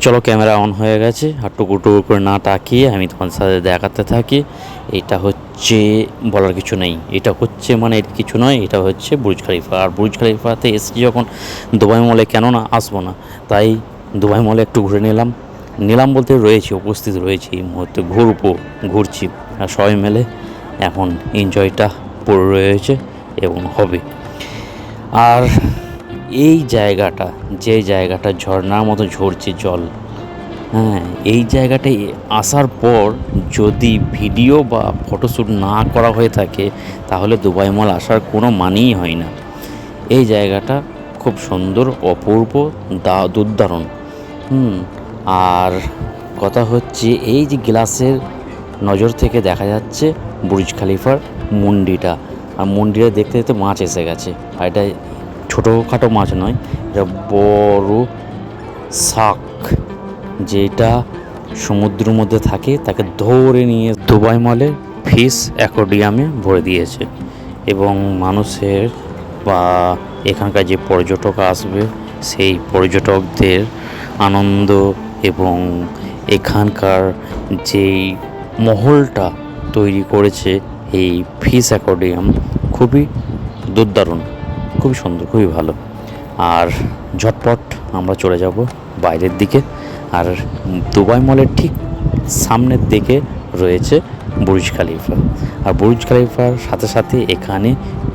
চলো, camera on হয়ে গেছে, আর টুকু টুকু করে না তাকিয়ে আমি তোমাদের সাথে দেখাতে থাকি। এটা হচ্ছে, বলার কিছু নেই, এটা হচ্ছে মানে এটা কিছু নয়, এটা হচ্ছে বুর্জ খলিফা। আর বুর্জ খলিফাতে এসেছি যখন, দুবাই মলে কেন না আসবো না, তাই দুবাই মলে একটু ঘুরে নিলাম বলতে রয়েছি, উপস্থিত রয়েছি এই মুহূর্তে, ঘুরছি, আর সবাই মিলে এখন এনজয়টা পড়ে রয়েছে এবং হবে। আর এই জায়গাটা, যে জায়গাটা ঝর্ণার মতো ঝরছে জল, হ্যাঁ, এই জায়গাটায় আসার পর যদি ভিডিও বা ফটোশ্যুট না করা হয়ে থাকে, তাহলে দুবাই মল আসার কোনো মানেই হয় না। এই জায়গাটা খুব সুন্দর, অপূর্ব, দুর্দারুণ। আর কথা হচ্ছে, এই যে গ্লাসের নজর থেকে দেখা যাচ্ছে বুর্জ খলিফার মুন্ডিটা, আর মুন্ডিটা দেখতে দেখতে মাছ এসে গেছে। আর এটা ছোটোখাটো মাছ নয়, এটা বড় শাক, যেটা সমুদ্রের মধ্যে থাকে, তাকে ধরে নিয়ে দুবাই মলে ফিশ অ্যাকোয়ারিয়ামে ভরে দিয়েছে। এবং মানুষের বা এখানকার যে পর্যটক আসবে, সেই পর্যটকদের আনন্দ এবং এখানকার যেই মহলটা তৈরি করেছে এই ফিশ অ্যাকোয়ারিয়াম, খুবই দুর্দারুণ, খুবই সুন্দর, খুবই ভালো। আর ঝটপট আমরা চলে যাব বাইরের দিকে। আর দুবাই মলের ঠিক সামনের দিকে রয়েছে বুর্জ খলিফা। আর বুর্জ খলিফার সাথে সাথে এখানে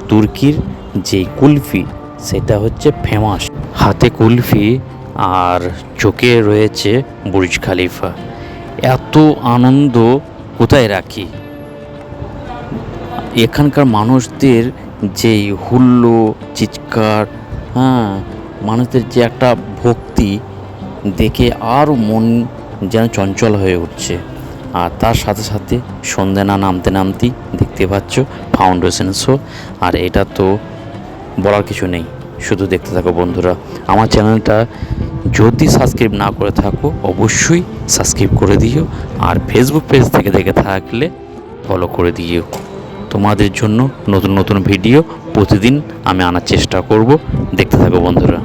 তুর্কির যে কুলফি, সেটা হচ্ছে ফেমাস। হাতে কুলফি আর চোখে রয়েছে বুর্জ খলিফা। এত আনন্দ কোথায় রাখি! এখানকার মানুষদের যেই হুল্লো চিৎকার, হ্যাঁ, মানুষদের যে একটা ভক্তি দেখে আরও মন যেন চঞ্চল হয়ে উঠছে। আর তার সাথে সাথে সন্ধে না নামতেই দেখতে পাচ্ছ ফাউন্ডেশন শো। আর এটা তো বলার কিছু নেই, শুধু দেখতে থাকো বন্ধুরা। আমার চ্যানেলটা যদি সাবস্ক্রাইব না করে থাকো, অবশ্যই সাবস্ক্রাইব করে দিও। আর ফেসবুক পেজ থেকে দেখে থাকলে ফলো করে দিও। তোমাদের জন্য নতুন নতুন ভিডিও প্রতিদিন আমি আনার চেষ্টা করব। দেখতে থাকো বন্ধুরা।